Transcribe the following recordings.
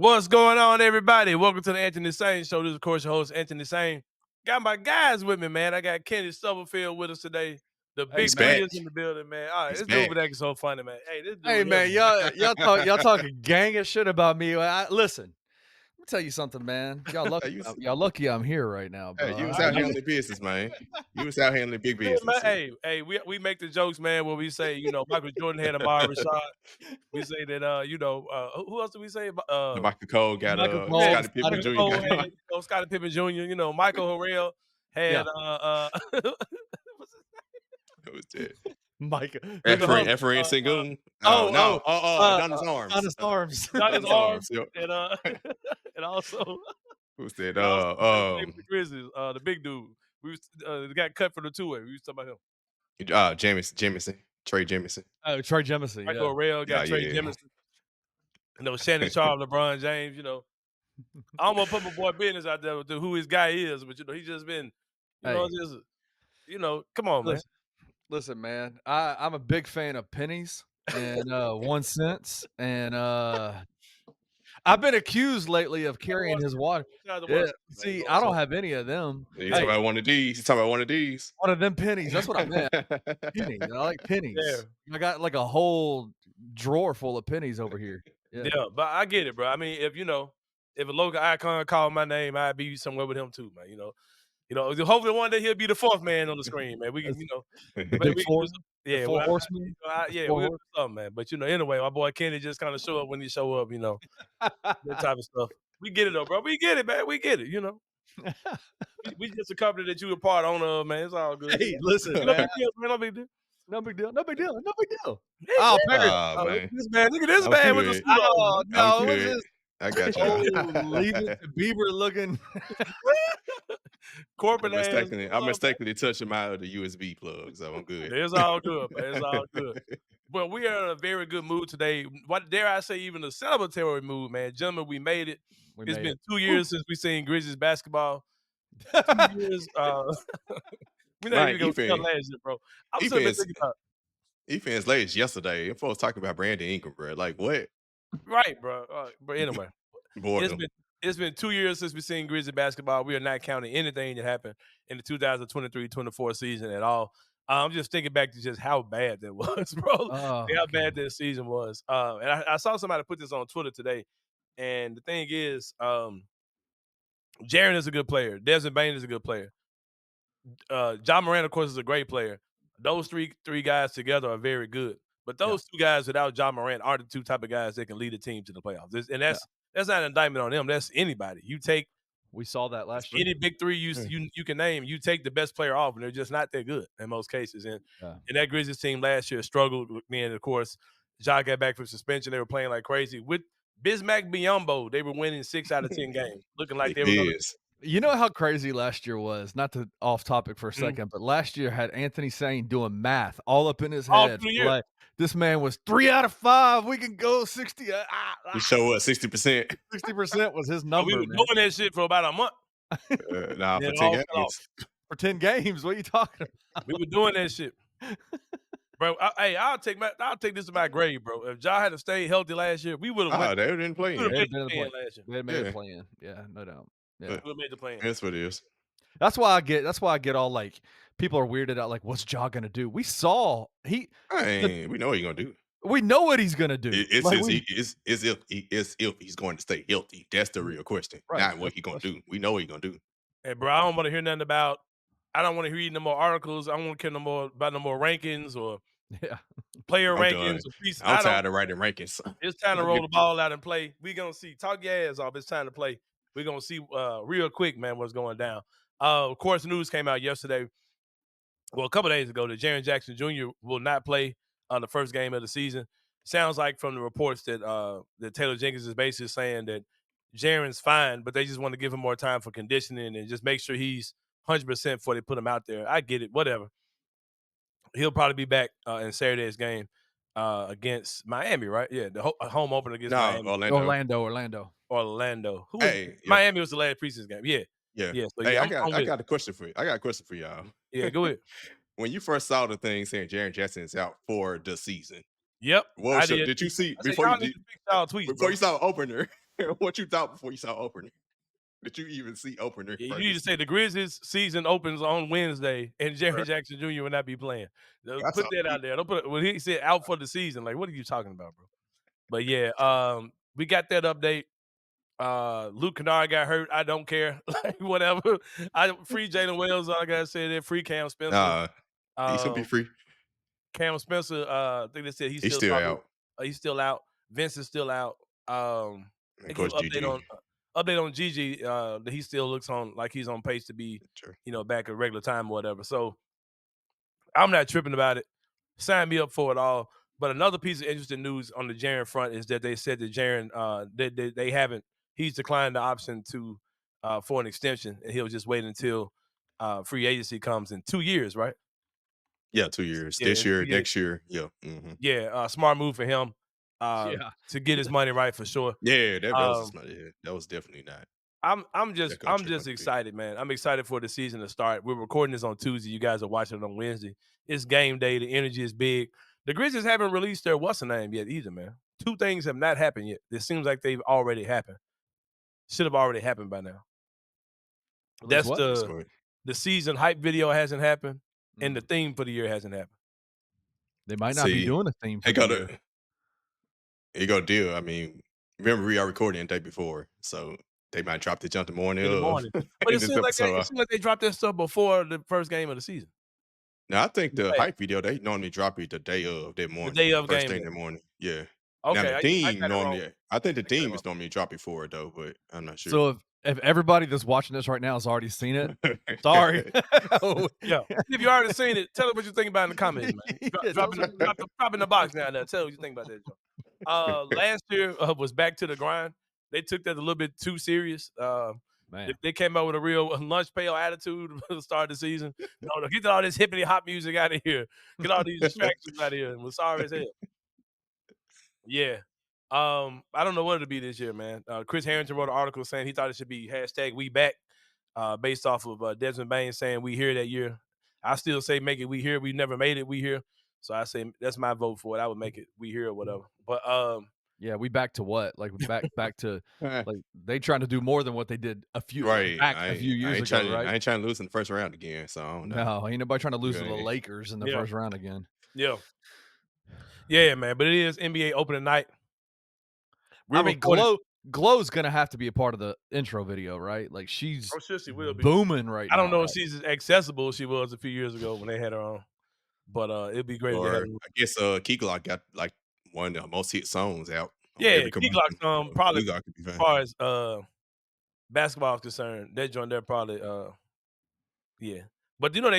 What's going on, everybody? Welcome to the Anthony Sain Show. This is, of course, your host, Anthony Sain. Got my guys with me, man. I got Kenny Stubblefield with us today. The big three is in the building, man. All right, this dude been acting so funny, man. Hey, this dude. Hey, man, y'all talking gang of shit about me. Listen, let me tell you something, man. Y'all lucky I'm here right now, bro. Hey, you was out handling business, man. You was out handling big business. Hey, we make the jokes, man, where we say, Michael Jordan had Amara Rashad. We say that, who else do we say? Michael Cole got Scottie Pippen Jr. Scottie Pippen Jr. Michael Harrell had Who's that? Micah. Efrain Sengun. Donna's Arms. Donna's Arms. Donna's Arms. And also who's that? The Grizzlies, the big dude. We got cut for the two-way. We was talking about him. Jamison. Trey Jamison. Oh, Trey Jamison. Michael Harrell got Trey Jamison. Shannon Sharp, LeBron James. I don't want to put my boy business out there with who his guy is, but he's just been, come on, man. Listen, man. I'm a big fan of pennies and 1 cent, and I've been accused lately of carrying his water. Yeah. See, I don't have any of them. He's talking about one of these. One of them pennies. That's what I meant. Pennies. I like pennies. Yeah. I got like a whole drawer full of pennies over here. Yeah, but I get it, bro. I mean, if a local icon called my name, I'd be somewhere with him too, man. Hopefully one day he'll be the fourth man on the screen, man. We can, four horsemen. We'll do something, man. But anyway, my boy Kenny just kind of show up when he show up, that type of stuff. We get it though, bro. We get it, man. We get it. We just a company that you a part owner of, man. It's all good. Hey, listen, no big deal, man. No big deal. No big deal. No big deal. No big deal. Oh, man. Look at this man with the suit on. No, what's this? I got you. Leave it to Bieber looking. Corporate I mistakenly touched him out of the USB plug, so I'm good. It's all good, man. It's all good. But we are in a very good mood today. What dare I say, even a celebratory mood, man. Gentlemen, we made it. It's been 2 years since we seen Grizzlies basketball. 2 years. We're not even going to tell last year, bro. I'm sitting there thinking about E-fans late yesterday. And folks talking about Brandon Ingram, bro. Like, what? Right, bro. But anyway, it's been 2 years since we've seen Grizzlies basketball. We are not counting anything that happened in the 2023-24 season at all. I'm just thinking back to just how bad that was, bro. How bad that season was. And I saw somebody put this on Twitter today. And the thing is, Jaren is a good player. Desmond Bane is a good player. John Moran, of course, is a great player. Those three guys together are very good. But those two guys without John Moran aren't the two type of guys that can lead a team to the playoffs. And that's not an indictment on them. That's anybody. We saw that last year. Any big three you can name, you take the best player off, and they're just not that good in most cases. And that Grizzlies team last year struggled. And of course, Ja got back from suspension. They were playing like crazy. With Bismack Biyombo, they were winning 6 out of 10 games, looking like they were going to. You know how crazy last year was? Not to off topic for a second, but last year had Anthony Sain doing math all up in his head. Like, this man was 3 out of 5. We can go 60. We show up 60%. 60% was his number. We were doing that shit for about a month. For 10 games. For 10 games, what are you talking about? We were doing that shit, bro. I'll take this to my grave, bro. If Ja had to stay healthy last year, we would have. They didn't play. They had made a plan. Yeah, no doubt. Yeah, we made the plan. That's what it is. That's why I get all like, people are weirded out. Like, what's Ja gonna do? We saw we know what he's gonna do. We know what he's gonna do. It's if he's going to stay healthy. That's the real question. Right. Not what he's gonna do. We know what he's gonna do. Hey, bro, I don't want to hear nothing about. I don't want to read no more articles. I don't want to care no more about no more rankings or player rankings. I'm tired of writing rankings. It's time to roll the ball out and play. We gonna see. Talk your ass off. It's time to play. We're going to see real quick, man, what's going down. Of course, news came out yesterday, a couple days ago, that Jaren Jackson Jr. will not play on the first game of the season. Sounds like from the reports that Taylor Jenkins is basically saying that Jaren's fine, but they just want to give him more time for conditioning and just make sure he's 100% before they put him out there. I get it, whatever. He'll probably be back in Saturday's game against Miami, right? Yeah, the home opener against Miami. Orlando. Miami was the last preseason game. Yeah. So, I got a question for you. I got a question for y'all. Yeah, go ahead. When you first saw the thing saying Jaren Jackson is out for the season. Yep. Did you see before you saw the opener? What you thought before you saw opener? Did you even see opener Yeah, you need to first? say the Grizzlies season opens on Wednesday, and Jerry Jackson Jr. will not be playing. I Put saw that out there. Don't put when he said out for the season. Like, what are you talking about, bro? But yeah, we got that update. Luke Kennard got hurt. I don't care. Like, whatever. I free Jalen Wells. All I gotta say that free Cam Spencer. Nah, he's gonna be Um, free. Cam Spencer. I think they said he's He's still still probably out. he's still out. Vince is still out. And I of give course, update GG. on Gigi. That he still looks on like he's on pace to be, Sure. back at regular time or whatever. So I'm not tripping about it. Sign me up for it all. But another piece of interesting news on the Jaren front is that they said that Jaren, they haven't. He's declined the option to for an extension, and he'll just wait until free agency comes in 2 years, right? Yeah, 2 years. Yeah, This in year, 2 years. next year. Yeah. Mm-hmm. Yeah, smart move for him Yeah. to get his money right for sure. Yeah, that was Um, just not it. That was definitely not I'm that I'm contract just gonna be. excited, man. I'm excited for the season to start. We're recording this on Tuesday. You guys are watching it on Wednesday. It's game day. The energy is big. The Grizzlies haven't released their what's the name yet either, man. Two things have not happened yet. It seems like they've already happened. Should have already happened by now. Release That's what? That's good. the season hype video hasn't happened, and the Mm. theme for the year hasn't happened. They might not be See, doing a theme for he the got year. a deal. I mean, remember we are recording the day before, so they might drop the jump the morning In the of morning. But in this episode. it seems like they dropped that stuff before the first game of the season. Now I think the Right. hype video they normally drop it the day of that morning, day of first game thing in day. the morning. Yeah. Now Okay, the I theme got it wrong. normally, I think the I got it theme wrong. is normally drop before it though, but I'm not sure. So if everybody that's watching this right now has already seen it, sorry. Yeah. If you already seen it, tell us what you think about in the comments, man. Yeah, Drop in the box now. Tell us what you think about that, Joe. Last year was back to the grind. They took that a little bit too serious. Man. They came out with a real lunch pail attitude at the start of the season. No, get all this hippity hop music out of here. Get all these distractions out of here. And we're sorry as hell. Yeah. I don't know what it'll be this year, man. Chris Harrington wrote an article saying he thought it should be hashtag we back, based off of Desmond Bain saying we here that year. I still say make it we here. We never made it we here. So I say that's my vote for it. I would make it we here or whatever. But Yeah, we back to what? Like back to Right. like they trying to do more than what they did a few I years ain't ago, trying, right? I ain't trying to lose in the first round again, so I don't know. No, ain't nobody trying to lose to the Right. Lakers in the Yeah. first round again. yeah. Yeah, man. But it is NBA opening night. I mean, Glow's gonna have to be a part of the intro video, right? Like she's I'm sure she will be. booming right now. I don't know if right? she's as accessible as she was a few years ago when they had her on. But it'd be great if they had Or her. I guess Key Glock got like one of the most hit songs out. On Yeah, every Key commercial. Glock's probably Key Glock could be as fine. far as basketball is concerned, that joint they're probably yeah. But you know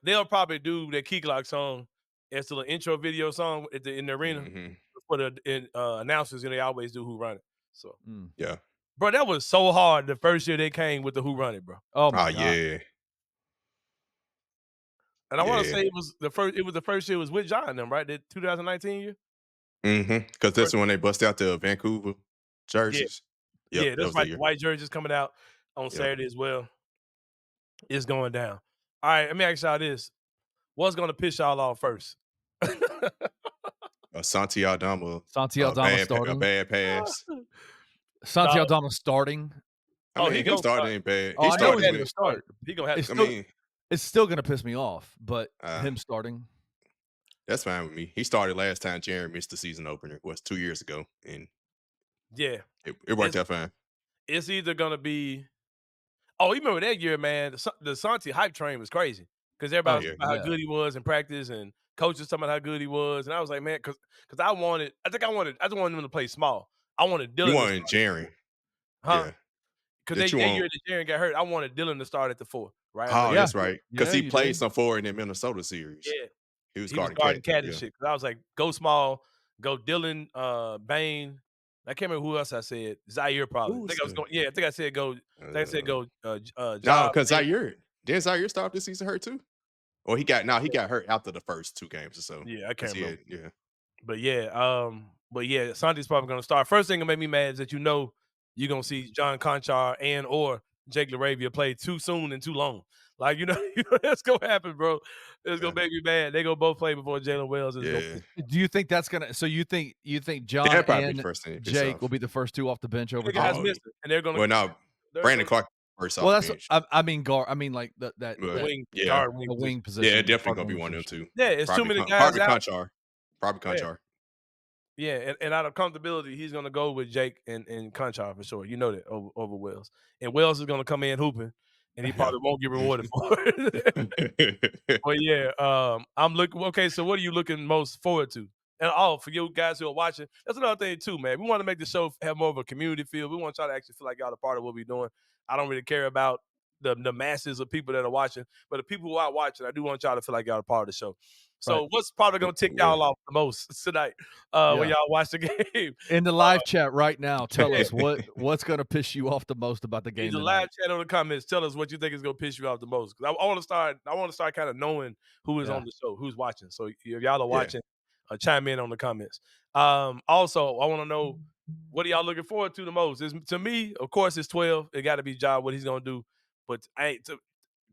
they'll probably do their Key Glock song as the intro video song in the arena Mhm. for the announcers, and they always do Who Run It. So, Yeah. bro, that was so hard the first year they came with the Who Run It, bro. Oh my god. Yeah. And I want to Yeah. say it was the first year it was with John and them, right? The 2019 year? Because that's when they bust out the Vancouver jerseys. Yep, Yeah, that that's was the right. The year. white jerseys coming out on Yep. Saturday as well. It's going down. All right, let me ask y'all this. What's gonna piss y'all off first? Santi Aldama. Santi Aldama starting. A bad pass. Santi Aldama starting. I mean, he he gonna started start. in bad. Oh, He I know started he's with gonna start. He gonna have It's to. I still, mean, it's still gonna piss me off, but him starting. that's fine with me. He started last time Jaren missed the season opener. Was 2 years ago, and Yeah. it worked out fine. It's either gonna be. Oh, you remember that year, man? The Santi hype train was crazy because everybody was yeah. talking about how good he was in practice, and coaches talking about how good he was, and I was like, man, because I just wanted him to play small. I wanted Dylan. You to wanted start, Jaren. huh? Yeah. Because That that you year want. that Jaren got hurt, I wanted Dylan to start at the 4, right? Oh, Yeah. that's right. Because Yeah, he you played did. some forward in the Minnesota series. Yeah. He was He was guarding guarding Cat. Cat and Yeah. shit. 'Cause I was like, go small, go Dylan, Bain. I can't remember who else I said. Zaire probably. Who I think was I was going. Yeah, I think I said go. I said go. No, Ja, because Bain. Didn't Zaire start this season hurt too? Or he got hurt after the first 2 games or so. Yeah, I can't remember. Yeah. But yeah, Santi's probably gonna start. First thing that made me mad is that you're gonna see John Conchar and or Jake LaRavia played too soon and too long. Like, you know that's gonna happen, bro. It's gonna make me mad. They gonna both play before Jalen Wells is gonna Yeah. Do you think that's gonna? So you think John They'll probably be and first thing pissed Jake off. will be the first two off the bench over the guys Jalen? Oh, missing, and they're gonna well, now they're Brandon gonna Clark first off Well, the that's bench. I mean guard. I mean like But, wing yeah. guard wing the position. wing Yeah, position. definitely guard gonna be wing one of them position. two. Yeah, it's too many guys Probably out. Conchar. Probably Yeah. Conchar. Yeah, and out of comfortability, he's gonna go with Jake and Conchar for sure. You know that over Wells. And Wells is gonna come in hooping, and he probably won't get rewarded for it. But yeah, I'm looking. Okay, so what are you looking most forward to? And for you guys who are watching, that's another thing too, man. We want to make the show have more of a community feel. We want y'all to actually feel like y'all a part of what we're doing. I don't really care about the masses of people that are watching, but the people who are watching, I do want y'all to feel like y'all a part of the show. So Right. what's probably gonna tick y'all off the most tonight when y'all watch the game? In the live chat right now, tell us what's gonna piss you off the most about the game Need the tonight. live chat on the comments. Tell us what you think is gonna piss you off the most. Because I want to start kind of knowing who is on the show, who's watching. So if y'all are watching, chime in on the comments. Also, I want to know what are y'all looking forward to the most. To me, of course, it's 12. It got to be Ja, what he's gonna do. But of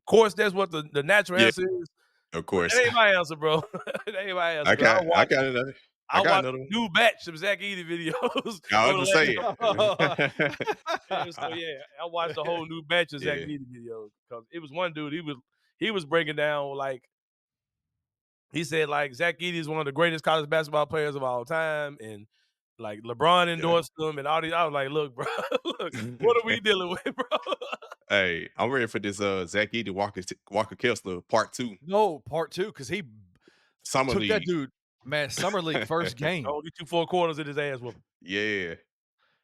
course, that's what the natural answer is. Of course. That ain't my answer, bro. That ain't my answer. I got another. I got watched another a one. new batch of Zach Edey videos. I was gonna say Yeah, so yeah, I watched a whole new batch of Zach Edey videos because it was one dude. He was breaking down like he said like Zach Edey is one of the greatest college basketball players of all time, and like LeBron endorsed him and all these. I was like, look, bro, look, what are we dealing with, bro? Hey, I'm ready for this Zach Edey Walker Kessler part 2. No, part 2 because he Summer took League. that dude, man. Summer League first game. I'll get you 4 quarters of his ass whooping. Yeah.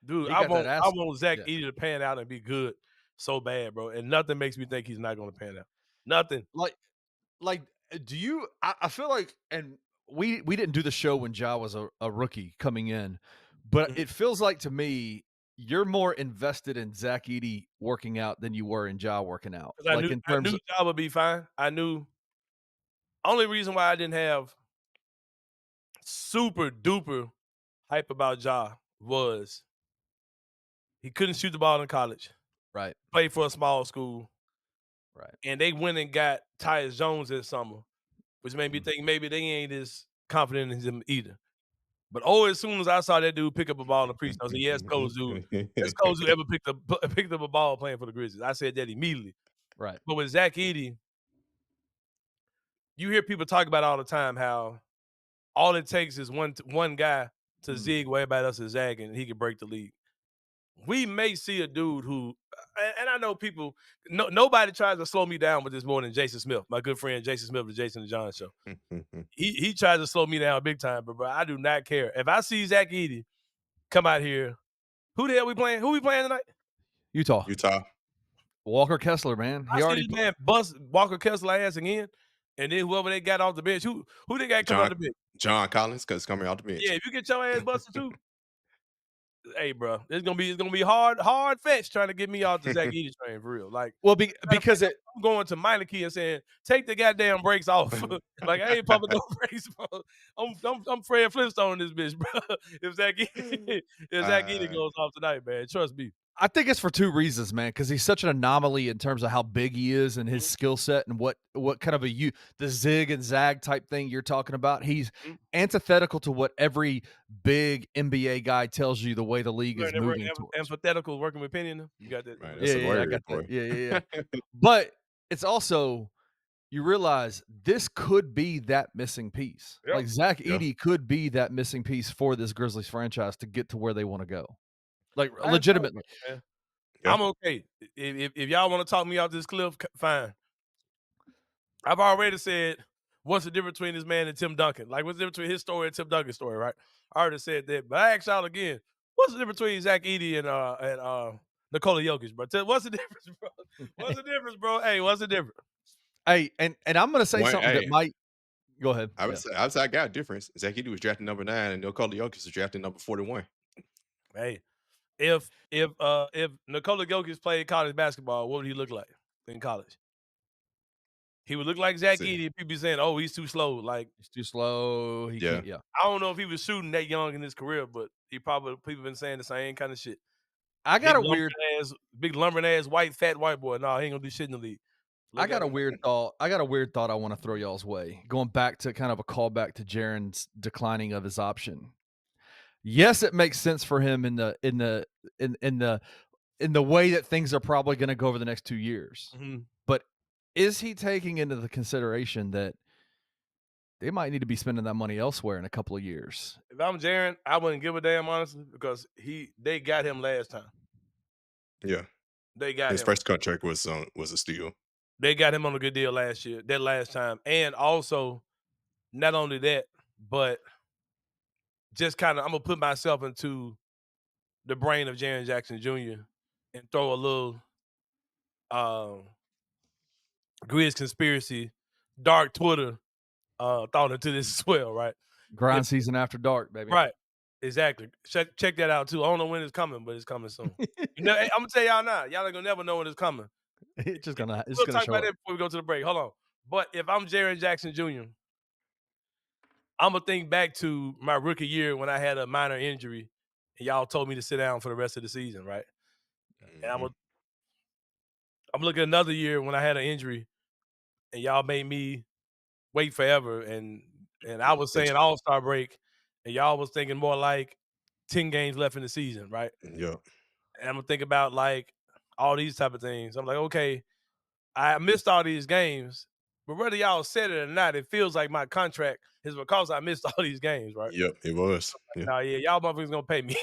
Dude, He I got that ass- want Zach Edey to pan out and be good so bad, bro. And nothing makes me think he's not going to pan out. Nothing. Like, do you? I feel like, and we didn't do the show when Ja was a rookie coming in, but it feels like to me you're more invested in Zach Edey working out than you were in Ja working out. I Like knew in terms of Ja would be fine. I knew. Only reason why I didn't have super duper hype about Ja was he couldn't shoot the ball in college. right, Played for a small school. right. And they went and got Tyus Jones this summer, which made me think maybe they ain't as confident in him either. But as soon as I saw that dude pick up a ball in the preseason, I was like, "Yes, coach dude. That's coach who ever picked up a ball playing for the Grizzlies." I said that immediately. Right. But with Zach Edey, you hear people talk about all the time how all it takes is one guy to zig where everybody else is zagging, and he can break the league. We may see a dude who, and I know people, nobody tries to slow me down with this more than Jason Smith, my good friend Jason Smith of the Jason and John Show. He tries to slow me down big time, but bro, I do not care. If I see Zach Edey come out here, who the hell we playing? Who we playing tonight? Utah. Walker Kessler, man. He already see this man bust Walker Kessler ass again, and then whoever they got off the bench, who they got coming off the bench? John Collins, because coming off the bench. Yeah, if you get your ass busted too. Hey, bro, it's gonna be hard fetch trying to get me off the Zach Edey train for real. Like, well, because I'm going to Meineke and saying, take the goddamn brakes off. Like, I ain't pumping no brakes, bro. I'm Fred Flintstone in this bitch, bro. If Zach Edey goes off tonight, man, trust me. I think it's for 2 reasons, man, because he's such an anomaly in terms of how big he is and his skill set and what kind of the zig and zag type thing you're talking about. He's antithetical to what every big NBA guy tells you the way the league is moving towards. Antithetical working with Penny. You got that? Right, that's a word, I got that. Yeah. But it's also, you realize this could be that missing piece. Yep. Like Zach Edey could be that missing piece for this Grizzlies franchise to get to where they want to go. Like, legitimately. Man. I'm okay. If y'all want to talk me off this cliff, fine. I've already said, what's the difference between this man and Tim Duncan? Like, what's the difference between his story and Tim Duncan's story, right? I already said that. But I ask y'all again, what's the difference between Zach Edey and Nikola Jokic, bro? What's the difference, bro? What's the difference, bro? Hey, what's the difference? Hey, and I'm going to say something that might – go ahead. I would say I got a difference. Zach Edey was drafted number 9 and Nikola Jokic was drafted number 41. Hey. If Nikola Jokic played college basketball, what would he look like in college? He would look like Zach Edey. People be saying, "Oh, he's too slow." Like, he's too slow. He can't, I don't know if he was shooting that young in his career, but people been saying the same kind of shit. I got a weird big lumbering ass white fat white boy. No, he ain't gonna do shit in the league. I got a weird thought I want to throw y'all's way. Going back to kind of a callback to Jaren's declining of his option. Yes, it makes sense for him in the way that things are probably going to go over the next 2 years. Mm-hmm. But is he taking into the consideration that they might need to be spending that money elsewhere in a couple of years? If I'm Jaren, I wouldn't give a damn, honestly, because they got him last time. Yeah, they got his him. first contract was a steal. They got him on a good deal last time, and also not only that, but just kind of I'm gonna put myself into the brain of Jaren Jackson Jr. and throw a little Grizz conspiracy, dark Twitter thought into this as well, right? Grind season after dark, baby. Right. Exactly. Check that out too. I don't know when it's coming, but it's coming soon. I'm gonna tell y'all now. Y'all ain't gonna never know when it's coming. It's gonna we'll talk show about up. that before we go to the break. Hold on. But if I'm Jaren Jackson Jr., I'm gonna think back to my rookie year when I had a minor injury, and y'all told me to sit down for the rest of the season, right? Mm-hmm. And I'm looking at another year when I had an injury, and y'all made me wait forever, and I was saying All-Star break, and y'all was thinking more like 10 games left in the season, right? Yeah. And I'm gonna think about like all these type of things. I'm like, okay, I missed all these games, but whether y'all said it or not, it feels like my contract is because I missed all these games, right? Yep, it was. Yeah. Nah, yeah, y'all motherfuckers gonna pay me.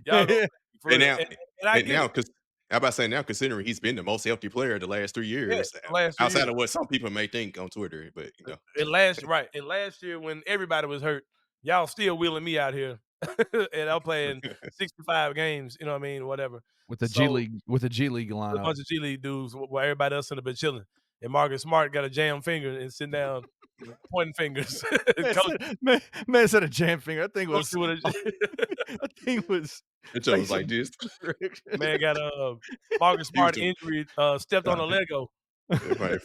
Y'all gonna pay me for and real. now, and I and now, because how about saying now, considering he's been the most healthy player the last 3 years, outside of what some people may think on Twitter, but you know, and last year when everybody was hurt, y'all still wheeling me out here, and I'm playing 65 games. You know what I mean? Whatever. With the G League lineup, a bunch of G League dudes, where everybody else have been chilling, and Marcus Smart got a jam finger and sitting down, pointing fingers. man said a jam finger. That thing was. That thing was. It was like this. Man got a Marcus Smart injury. Stepped on a Lego. My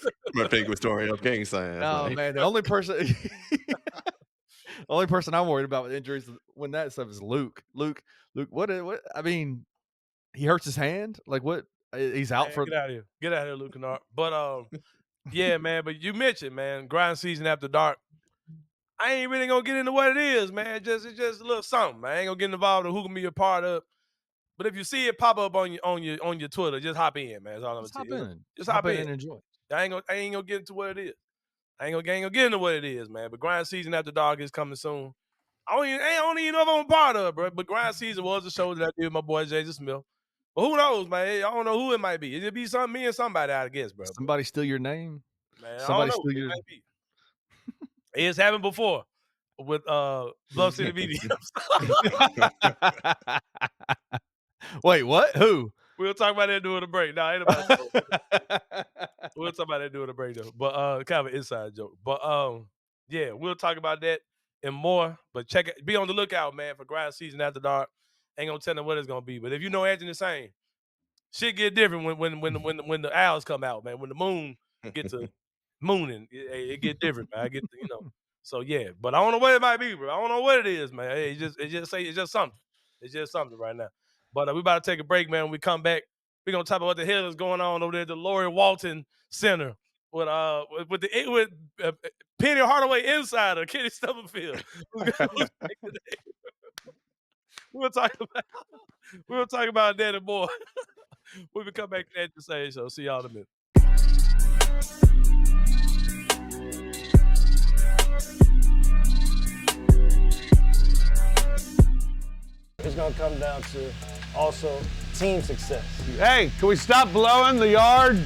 finger was torn up gang sign. Oh man, the only person I'm worried about with injuries when that stuff is Luke. Luke, what? I mean, he hurts his hand. Like what? He's out for. Get out of here, Luke Kennard. But yeah, man. But you mentioned, man, grind season after dark. I ain't really gonna get into what it is, man. It's just a little something. Man. I ain't gonna get involved in who can be a part of. But if you see it pop up on your Twitter, just hop in, man. That's all I'm gonna tell you. Just hop in and enjoy. I ain't gonna get into what it is. I ain't gonna get into what it is, man. But grind season after dark is coming soon. I don't even know if I'm a part of it, bro. But grind season was a show that I did with my boy Jason Smith. But who knows, man? I don't know who it might be. It'll be me and somebody, I guess, bro. Somebody steal your name? Man, somebody steal your name. It's happened before with Bluff City BDM. Wait, what? Who? We'll talk about that during the break. Nah, ain't about we'll talk about that during the break though. But kind of an inside joke. But yeah, we'll talk about that and more. But check it. Be on the lookout, man, for grind season after dark. Ain't gonna tell them what it's gonna be. But if you know Anthony Sain, shit get different when the owls come out, man. When the moon gets to mooning, it get different, man. I get to, So yeah, but I don't know what it might be, bro. I don't know what it is, man. It's just something. It's just something right now. But we about to take a break, man. When we come back, we're gonna talk about what the hell is going on over there at the Lori Walton Center with Penny Hardaway insider Kenny Stubblefield. We'll talk about that and more. When we come back to that to say so. See y'all in a minute. It's going to come down to also team success. Hey, can we stop blowing the yard?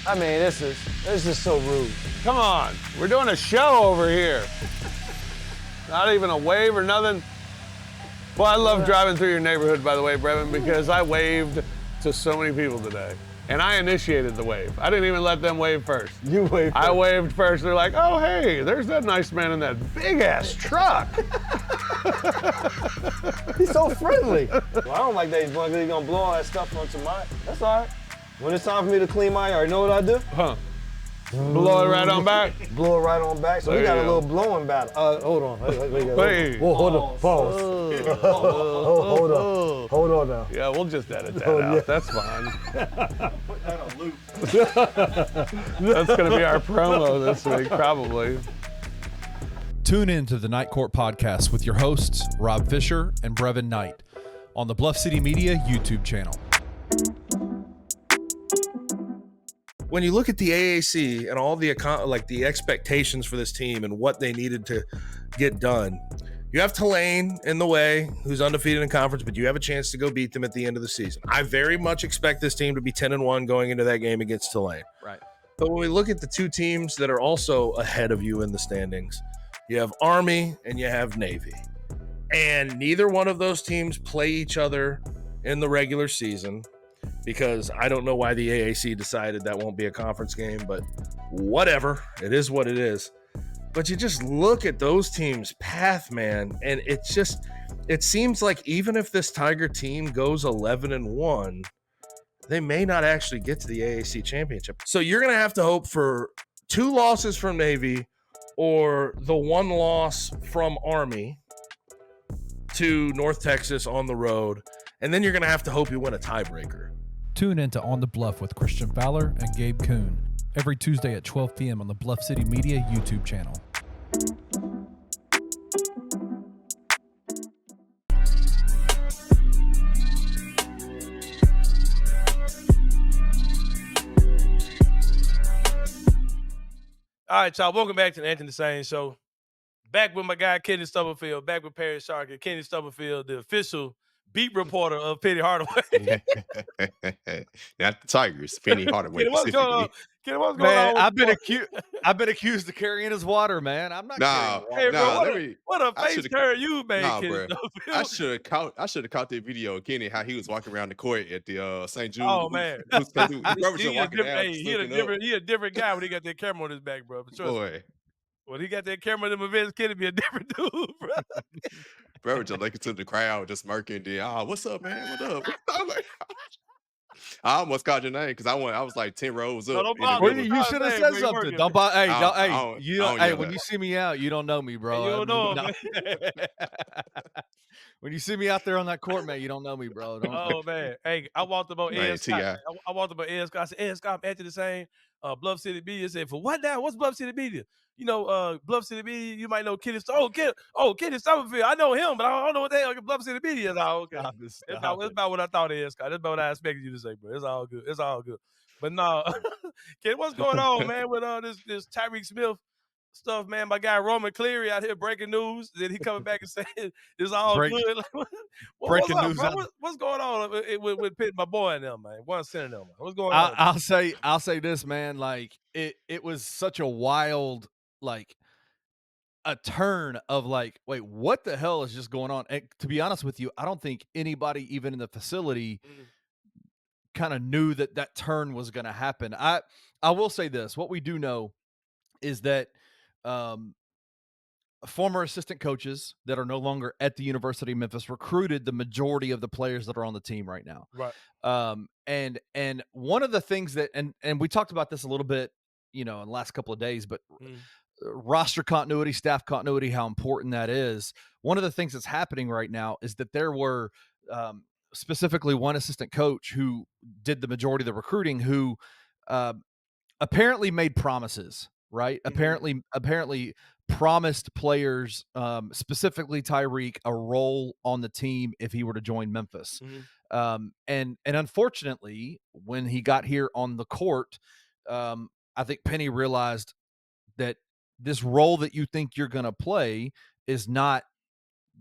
I mean, this is so rude. Come on, we're doing a show over here. Not even a wave or nothing. Well, I love driving through your neighborhood, by the way, Brevin, because I waved to so many people today. And I initiated the wave. I didn't even let them wave first. You waved first. I waved first. They're like, oh, hey, there's that nice man in that big-ass truck. He's so friendly. Well, I don't like that he's going to blow all that stuff onto mine. That's all right. When it's time for me to clean my yard, you know what I do? Huh. Blow it right on back. Blow it right on back. So we got a little blowing battle. Hold on. Wait. Whoa, hold on. Pause. Hold on. Hold on now. Yeah, we'll just edit that out. Yeah. That's fine. Put that on loop. That's going to be our promo this week, probably. Tune in to the Night Court Podcast with your hosts, Rob Fisher and Brevin Knight, on the Bluff City Media YouTube channel. When you look at the AAC and all the expectations for this team and what they needed to get done, you have Tulane in the way, who's undefeated in conference, but you have a chance to go beat them at the end of the season. I very much expect this team to be 10-1 going into that game against Tulane. Right. But when we look at the two teams that are also ahead of you in the standings, you have Army and you have Navy. And neither one of those teams play each other in the regular season, because I don't know why the AAC decided that won't be a conference game, but whatever. It is what it is. But you just look at those teams' path, man, and it seems like even if this Tiger team goes 11-1, they may not actually get to the AAC championship. So you're going to have to hope for 2 losses from Navy or the 1 loss from Army to North Texas on the road, and then you're going to have to hope you win a tiebreaker. Tune in to On the Bluff with Christian Fowler and Gabe Kuhn every Tuesday at 12 p.m. on the Bluff City Media YouTube channel. All right, y'all. Welcome back to the Anthony Sain Show. Back with my guy, Kenny Stubblefield. Back with Perry Shark and Kenny Stubblefield, the official beat reporter of Penny Hardaway. Not the Tigers, Penny Hardaway. Kenny, what's going on? Kenny, what's going Man, on? I've been accused of carrying his water, man. I'm not carrying water. Hey, bro, what a face turn you made, nah, Kenny bro. Stubblefield. I should have caught that video of Kenny, how he was walking around the court at the St. Jude. Oh, man. He He a different guy when he got that camera on his back, bro. But trust me, when he got that camera in them events, Kenny be a different dude, bro. Bro, just looking to the crowd, just smirking. Then, what's up, man? What up? I'm like, I almost called your name because I was like 10 rows up. You should have said something. When you see me out, you don't know me, bro. You don't know him, When you see me out there on that court, man, you don't know me, bro. Oh, man. Hey, I walked about Ed Scott. I walked about Ed Scott. I said, Ed Scott, I'm Anthony Sain, Bluff City Media. Said, for what now? What's Bluff City Media? You know, Bluff City Media, you might know Kenny Stubblefield. I know him, but I don't know what the hell Bluff City Media is. Okay. It's about what I thought, Ed Scott. That's about what I expected you to say, bro. It's all good. It's all good. But no, Kenny, what's going on, man, with this Tyreek Smith stuff, man? My guy Roman Cleary out here breaking news. Then he coming back and saying it's all good. Like, breaking news. What's going on with Pitt, my boy, and them, man? One center, them, man. What's going on? I'll say this, man. Like it was such a wild, like, a turn of like, wait, what the hell is just going on? And to be honest with you, I don't think anybody even in the facility kind of knew that turn was going to happen. I will say this: what we do know is that former assistant coaches that are no longer at the University of Memphis recruited the majority of the players that are on the team right now. Right. And one of the things that, and we talked about this a little bit, in the last couple of days, but roster continuity, staff continuity, how important that is. One of the things that's happening right now is that there were specifically one assistant coach who did the majority of the recruiting who apparently made promises, right? Apparently promised players, specifically Tyreek, a role on the team if he were to join Memphis. And unfortunately, when he got here on the court, I think Penny realized that this role that you think you're going to play is not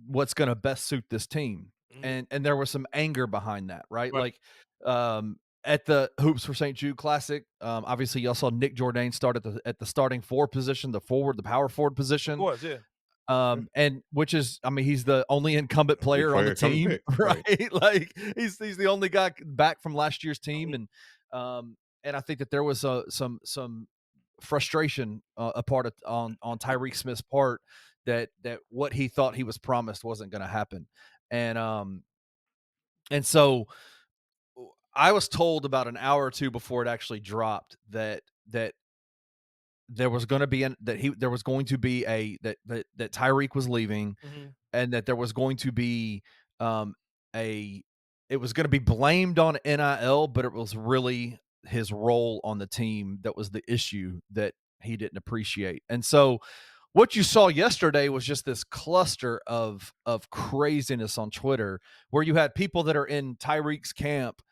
what's going to best suit this team. And there was some anger behind that, right? Like at the Hoops for St. Jude Classic, obviously y'all saw Nick Jourdain start at the starting forward position, the power forward position. Of course, yeah. And which is, I mean, he's the only incumbent player on the team, right? Like he's the only guy back from last year's team. And I think that there was some frustration on Tyreek Smith's part that what he thought he was promised wasn't going to happen. And so I was told about an hour or two before it actually dropped that there was going to be that Tyreek was leaving, and that there was going to be it was going to be blamed on NIL, but it was really his role on the team that was the issue that he didn't appreciate. And so what you saw yesterday was just this cluster of craziness on Twitter, where you had people that are in Tyreek's camp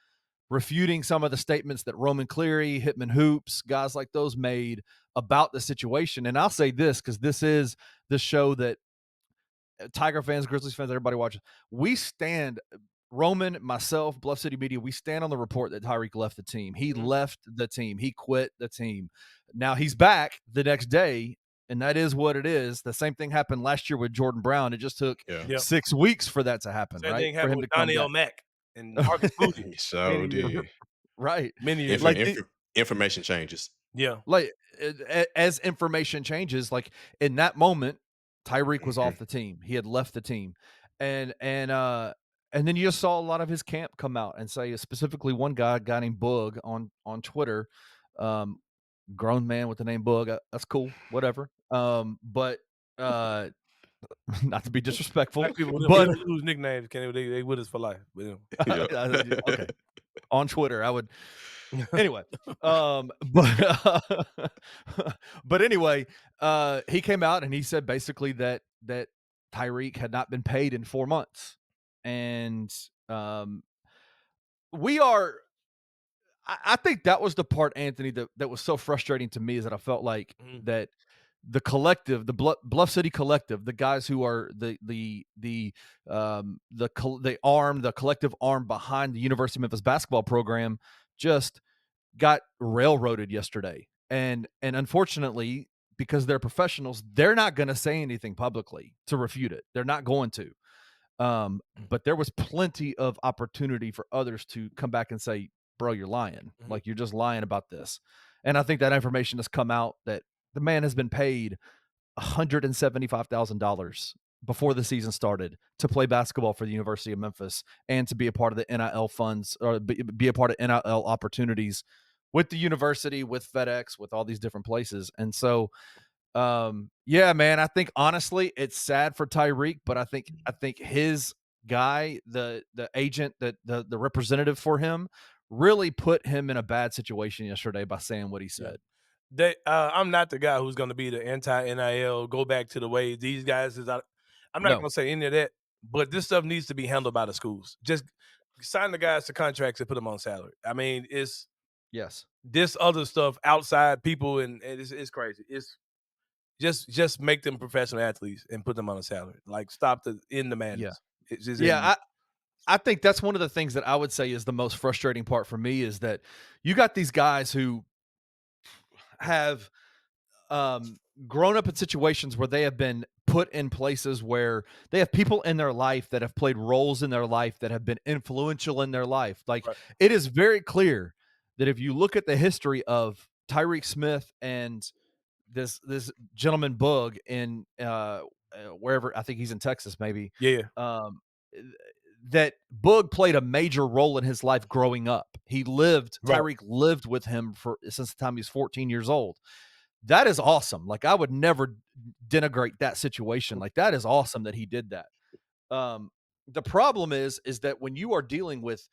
refuting some of the statements that Roman Cleary, Hitman Hoops, guys like those made about the situation. And I'll say this, because this is the show that Tiger fans, Grizzlies fans, everybody watches. We stand, Roman, myself, Bluff City Media, we stand on the report that Tyreek left the team. He left the team. He quit the team. Now he's back the next day, and that is what it is. The same thing happened last year with Jordan Brown. It just took 6 weeks for that to happen, Same right? thing happened with Donnell Mack and Marcus Booty. So did. Right. Many years information changes. Yeah. Like as information changes, like in that moment, Tyreek was off the team. He had left the team. And then you just saw a lot of his camp come out and say, specifically one guy, a guy named Boog on Twitter, grown man with the name Boog. That's cool. Whatever. But not to be disrespectful, but lose nicknames, they with us for life. Okay. On Twitter, I would. Anyway, but anyway, he came out and he said basically that Tyreek had not been paid in 4 months, and I think that was the part, Anthony, that was so frustrating to me, is that I felt like that the collective, the Bluff City collective, the guys who are the collective arm behind the University of Memphis basketball program, just got railroaded yesterday. And unfortunately, because they're professionals, they're not going to say anything publicly to refute it. They're not going to. But there was plenty of opportunity for others to come back and say, bro, you're lying. Like, you're just lying about this. And I think that information has come out that the man has been paid $175,000 before the season started to play basketball for the University of Memphis and to be a part of the NIL funds, or be a part of NIL opportunities with the university, with FedEx, with all these different places. And so, yeah, man, I think honestly it's sad for Tyreek, but I think his guy, the agent, that the representative for him, really put him in a bad situation yesterday by saying what he said. I'm not the guy who's going to be the anti-NIL, go back to the way these guys is. I'm not going to say any of that, but this stuff needs to be handled by the schools. Just sign the guys to contracts and put them on salary. I mean, it's this other stuff outside people, and it's crazy. It's just make them professional athletes and put them on a salary. Like, stop in the madness. I think that's one of the things that I would say is the most frustrating part for me, is that you got these guys who have grown up in situations where they have been put in places where they have people in their life that have played roles in their life that have been influential in their life. Like, it is very clear that if you look at the history of Tyreek Smith and this gentleman Boog in wherever, I think he's in Texas, maybe. That Boog played a major role in his life growing up. Tyreek lived with him since the time he was 14 years old. That is awesome. Like, I would never denigrate that situation. Like, that is awesome that he did that. The problem is that when you are dealing with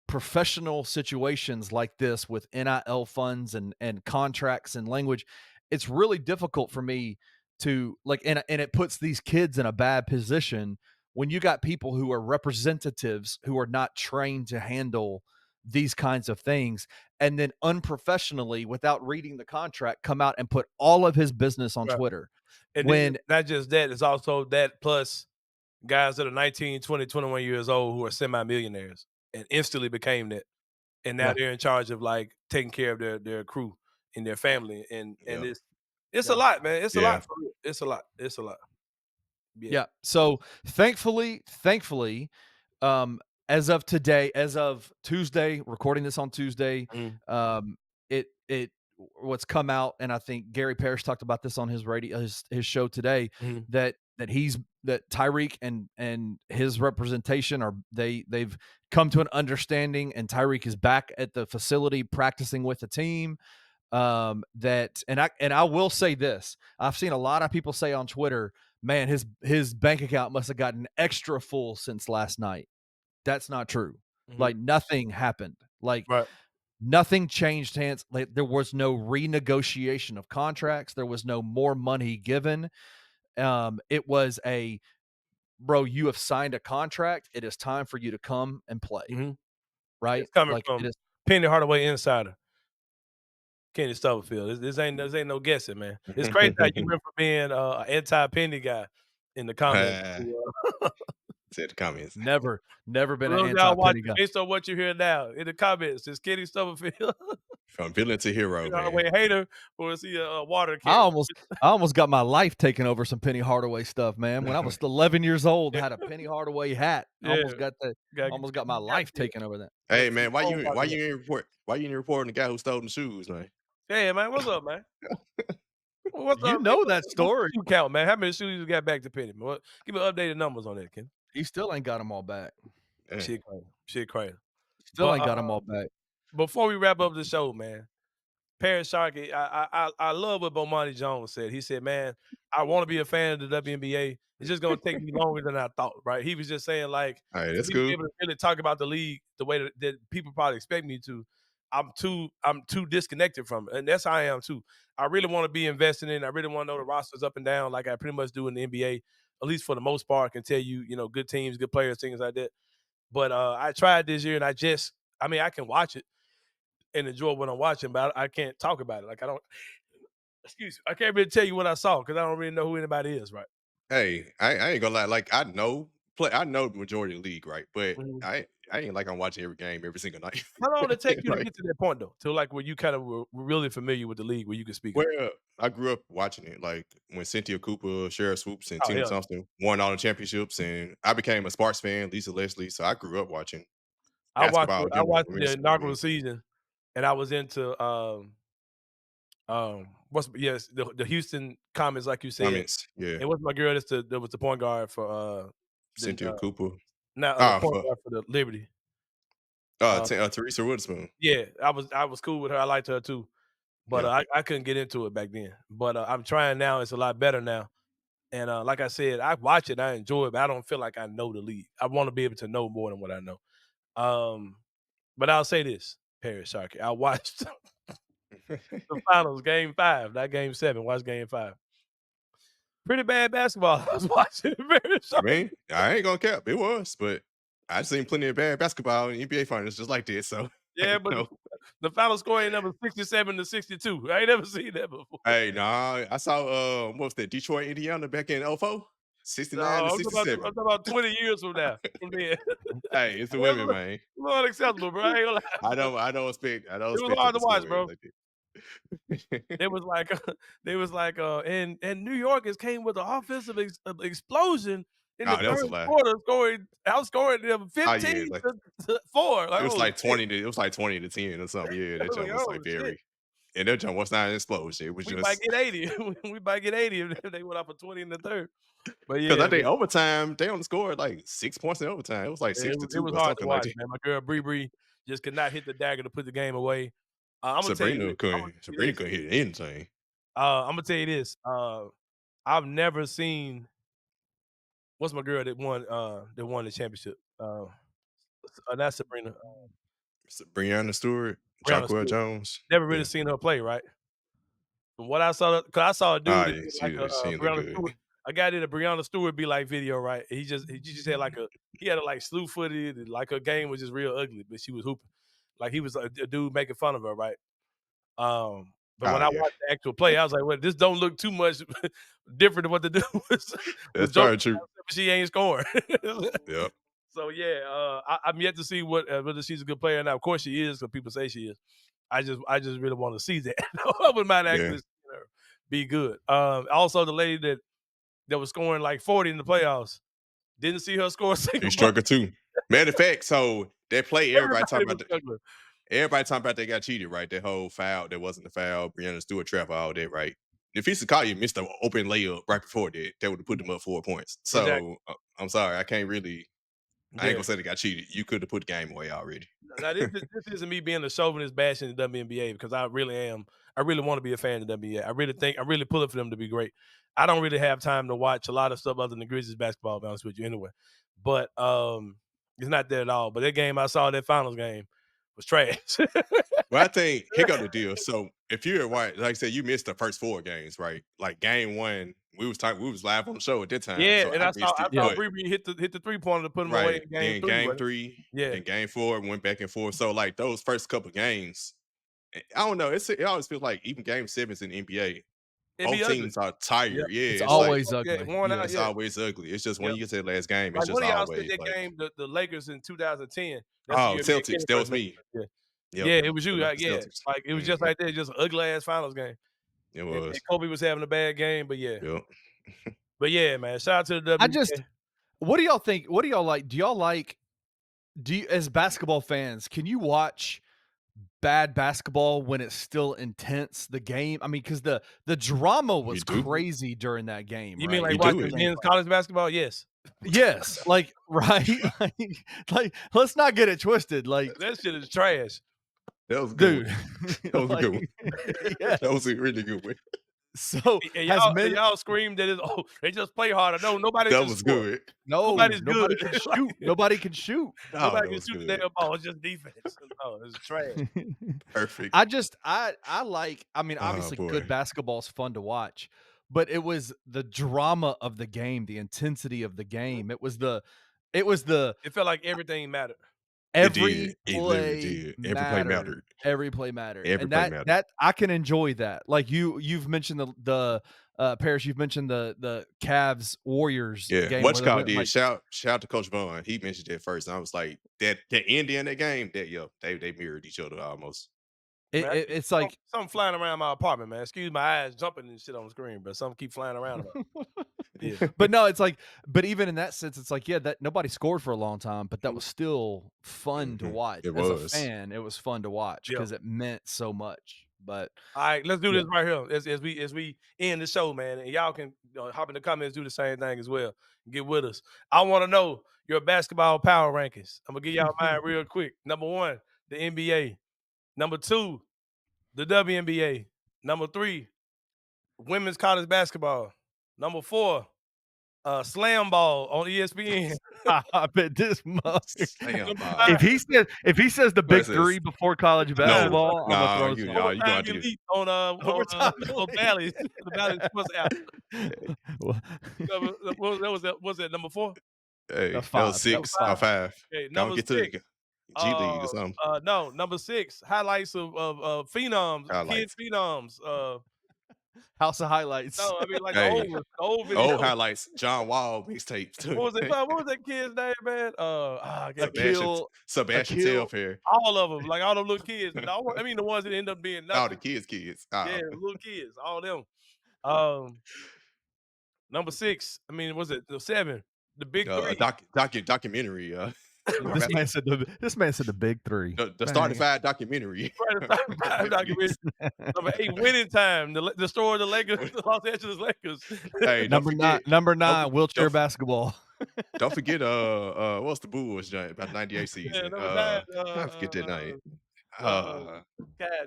professional situations like this with NIL funds and contracts and language, it's really difficult for me to and it puts these kids in a bad position when you got people who are representatives who are not trained to handle these kinds of things, and then unprofessionally, without reading the contract, come out and put all of his business on Twitter. And when not just that, it's also that plus guys that are 19, 20, 21 years old who are semi-millionaires and instantly became that. And now they're in charge of, like, taking care of their crew and their family. And it's a lot, man. It's a lot for real. It's a lot. It's a lot. Yeah. So thankfully, as of today, as of Tuesday, recording this on Tuesday, what's come out, and I think Gary Parrish talked about this on his radio, his show today, that Tyreek and his representation they've come to an understanding, and Tyreek is back at the facility practicing with the team. That and I will say this. I've seen a lot of people say on Twitter, man, his bank account must have gotten extra full since last night. That's not true. Like nothing happened. Like nothing changed hands. Like there was no renegotiation of contracts. There was no more money given. It was a bro, you have signed a contract. It is time for you to come and play. Right? It's coming like from it is Penny Hardaway insider. Kenny Stubblefield. This ain't no guessing, man. It's crazy how you went from being an anti-Penny guy in the comments. Said the comments. Never been an y'all anti-Penny guy. Based on what you hear now in the comments, it's Kenny Stubblefield. From villain to hero, man. Hardaway hater, or is he a water I almost got my life taken over some Penny Hardaway stuff, man. When I was 11 years old, I had a Penny Hardaway hat. Almost got my life taken over that. Hey man, why you ain't reporting the guy who stole the shoes, man? Hey man, what's up, man? What's you up, know man? that story. You count, man. How many shoes you got back to Penny? Man? Give me updated numbers on that, Ken. He still ain't got them all back. Shit crazy. Still ain't got them all back. Before we wrap up the show, man, Paris Sharkey, I love what Bomani Jones said. He said, man, I want to be a fan of the WNBA. It's just going to take me longer than I thought, right? He was just saying, like, all right, that's to cool. be able to really talk about the league the way that people probably expect me to, I'm too disconnected from it. And that's how I am, too. I really want to be invested in. I really want to know the rosters up and down like I pretty much do in the NBA, at least for the most part. I can tell you, good teams, good players, things like that. But I tried this year, and I can watch it and enjoy what I'm watching, but I can't talk about it. Like I can't really tell you what I saw because I don't really know who anybody is, right? Hey, I ain't gonna lie. Like I know the majority of the league, right? But I ain't like I'm watching every game every single night. How long did it take you to get to that point though? To like where you kind of were really familiar with the league, where you could speak? Well, I grew up watching it. Like when Cynthia Cooper, Cheryl Swoops, and Tina Thompson won all the championships, and I became a Sparks fan, Lisa Leslie. So I grew up watching. I watched the inaugural season, and I was into the Houston Comets, like you said. Comments, yeah. And what's my girl? That was the point guard for Cynthia Cooper. Now the point guard for the Liberty. Teresa Witherspoon. Yeah, I was cool with her. I liked her too, but I couldn't get into it back then. But I'm trying now. It's a lot better now. And like I said, I watch it, I enjoy it, but I don't feel like I know the league. I want to be able to know more than what I know. But I'll say this, Paris Sharkey. I watched the finals, game 5, not game 7. Watch game 5. Pretty bad basketball. I was watching Paris Sharkey. I mean, I ain't gonna cap. It was, but I've seen plenty of bad basketball in NBA finals just like this. So yeah, but the final score ain't never 67-62. I ain't never seen that before. Hey, nah, I saw what was that, Detroit, Indiana back in 04? 69-67. I'm talking about 20 years from now. From then. Hey, it's the women, man. It's unacceptable, bro. I ain't gonna lie. I don't expect. It was hard to watch, bro. It was like and New York came with an offensive explosion in the third quarter, outscoring them 15-4. It was like 20-10 or something. Yeah, that jump was like very. And that jump was not an explosion. It was we just might get 80. We might get 80 if they went up for 20 in the third. But yeah, because I think overtime they only scored like 6 points in overtime. It was like 6-2. It was hard to watch, man. My girl Bree just could not hit the dagger to put the game away. Sabrina couldn't hit anything. I'm gonna tell you this. I've never seen what's my girl that won the championship. Not Sabrina. Brianna Stewart, Jacqueline Jones. Never really seen her play, right? From what I saw, because I saw a dude Brianna Stewart. A guy did a Brianna Stewart be like video, right? He just had he had a like slew footed, and like her game was just real ugly, but she was hooping. Like he was a dude making fun of her, right? But when I watched the actual play, I was like, well, this don't look too much different than what the dude was. That's probably true. She ain't scoring. Yep. So yeah, I'm yet to see whether she's a good player or not. Of course she is, because people say she is. I just really want to see that. I wouldn't mind actually be good. Also, the lady that was scoring like 40 in the playoffs, didn't see her score a single. She struggled too. Matter of fact, so that play everybody talking about they got cheated, right? That whole foul, that wasn't the foul. Brianna Stewart trap, all that, right? If he's Sakai missed an open layup right before that would have put them up 4 points. So I'm sorry, I can't really. I ain't gonna say they got cheated. You could have put the game away already. Now this isn't me being a chauvinist bashing the WNBA because I really am. I really want to be a fan of the WNBA. I really pull it for them to be great. I don't really have time to watch a lot of stuff other than Grizzlies basketball, to be honest with you, anyway. But it's not there at all. But that game I saw, that finals game, was trash. Well, I think here go the deal. So if you're white, like I said, you missed the first 4 games, right? Like game 1, we was live on the show at that time. Yeah, so and I saw but, Bree hit the 3-pointer to put them away right. in game Then 3. game 3, Yeah. and game 4 went back and forth. So like those first couple games, I don't know. It always feels like even game 7s in the NBA, both teams are tired. Yeah, it's always ugly. Worn out, it's always ugly. It's just when you get to the last game, it's like, just what do y'all always say that like, game, the Lakers in 2010? Celtics. That was me. Yeah. Yep. Yeah, it was you. Yeah, Celtics. like it was just like that, just an ugly ass finals game. It was. And Kobe was having a bad game, but yeah. Yep. But yeah, man. Shout out to the WNBA. What do y'all think? What do y'all like? Do you, as basketball fans, can you watch bad basketball when it's still intense? The game, I mean, because the drama was crazy during that game. You right? mean like watching men's college basketball? Yes. Yes, like right, like let's not get it twisted. Like that shit is trash. That was good. Dude. That was a good one. Yes. That was a really good one. So and y'all screamed that they just play harder. No, nobody. That was good. No, nobody's nobody good. can shoot. Nobody can shoot. Nobody can shoot the damn ball. It's just defense. No, it's trash. Perfect. I like. I mean, obviously, good basketball is fun to watch, but it was the drama of the game, the intensity of the game. It felt like everything mattered. Every play mattered. Every play mattered. Every play mattered. That I can enjoy that. Like you've mentioned the Paris, you've mentioned the Cavs Warriors game. What's called did shout out to Coach Vaughn. He mentioned that first. And I was like, that ending in that game, they mirrored each other almost. It's like something flying around my apartment, man. Excuse my eyes jumping and shit on the screen, but something keep flying around. Yeah. But no, it's like, but even in that sense, it's like, yeah, that nobody scored for a long time, but that was still fun to watch. As a fan, it was fun to watch because it meant so much. But all right, let's do this right here as we end the show, man. And y'all can hop in the comments, do the same thing as well. Get with us. I want to know your basketball power rankings. I'm gonna give y'all mine real quick. Number 1, the NBA. Number 2, the WNBA. Number 3, women's college basketball. Number 4, slam ball on ESPN. I bet this mug. If he says the big 3 before college basketball, I'm gonna throw you got to eat on Valley. The Valley Sports app. What was that number 4? Hey, that was 6 or 5. Okay, number 6. Get to G League or something. No, number 6. Highlights of phenoms, kids phenoms. House of Highlights. No, I mean like the old video. Old highlights. John Wall mixtapes. What was that kid's name, man? Sebastian Telfair. All of them, like all them little kids. I mean the ones that end up being nothing. All the kids. Yeah, little kids, all them. Number 6. I mean, was it the 7? The big 3. Documentary. This man said the big 3. The starting 5 documentary. Right, the starting 5 documentary. Number 8, Winning Time. The story of the Lakers, the Los Angeles Lakers. Hey, number 9, wheelchair basketball. Don't forget what's the Bulls joint about 98 season. Yeah, number 9, I forget that night. God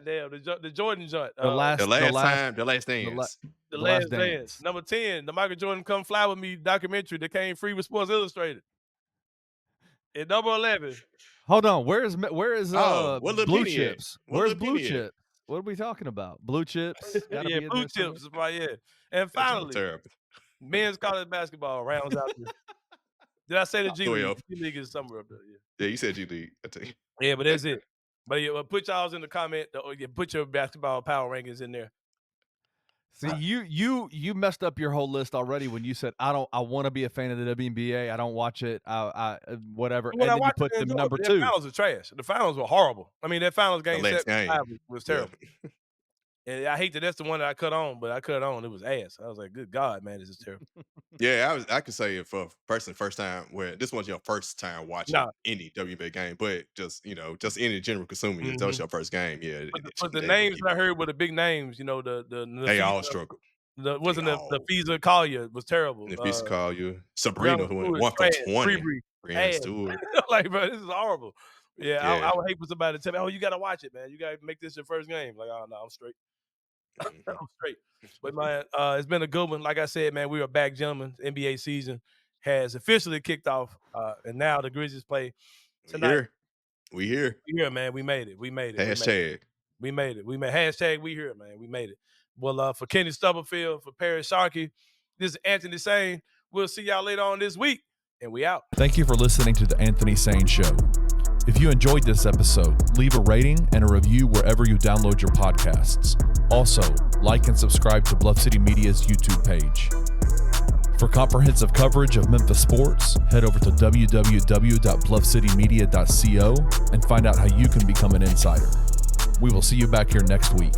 damn, the Jordan joint. The last dance. The last dance. Number 10, the Michael Jordan Come Fly With Me documentary that came free with Sports Illustrated. And number 11. Hold on, where is Blue Chips? Where's Blue Chips? Chips? What are we talking about? Blue Chips? Yeah, Blue Chips is right. Yeah. And finally, men's college basketball rounds out. Did I say the G League? G League is somewhere up there. Yeah, you said G League. I tell you. Yeah, but that's it. But put y'all's in the comment. Put your basketball power rankings in there. See, you messed up your whole list already when you said I want to be a fan of the WNBA. I don't watch it. I whatever. When and then you put them number 2. The finals are trash. The finals were horrible. I mean, that finals game was terrible. Yeah. And I hate that that's the one that I cut on, but I cut it on. It was ass. I was like, good God, man, this is terrible. Yeah, I could say for first time where this wasn't your first time watching any WNBA game, but just any general consuming, that was your first game. Yeah. But the names I heard were the big names, they all struggled. The Fisa Collier was terrible. The Fisa Collier. Sabrina who went 1 for 20. Brianna Stewart. Like, bro, this is horrible. Yeah. I would hate for somebody to tell me, "Oh, you got to watch it, man. You got to make this your first game." Like, oh no, I'm straight. I'm straight. But man, it's been a good one. Like I said, man, we are back, gentlemen. NBA season has officially kicked off, and now the Grizzlies play tonight. We here, man. We made it. Hashtag. We made it. Hashtag we here, man. We made it. Well, for Kenny Stubblefield, for Perry Sharkey, this is Anthony Sain. We'll see y'all later on this week, and we out. Thank you for listening to the Anthony Sain Show. If you enjoyed this episode, leave a rating and a review wherever you download your podcasts. Also, like and subscribe to Bluff City Media's YouTube page. For comprehensive coverage of Memphis sports, head over to www.bluffcitymedia.co and find out how you can become an insider. We will see you back here next week.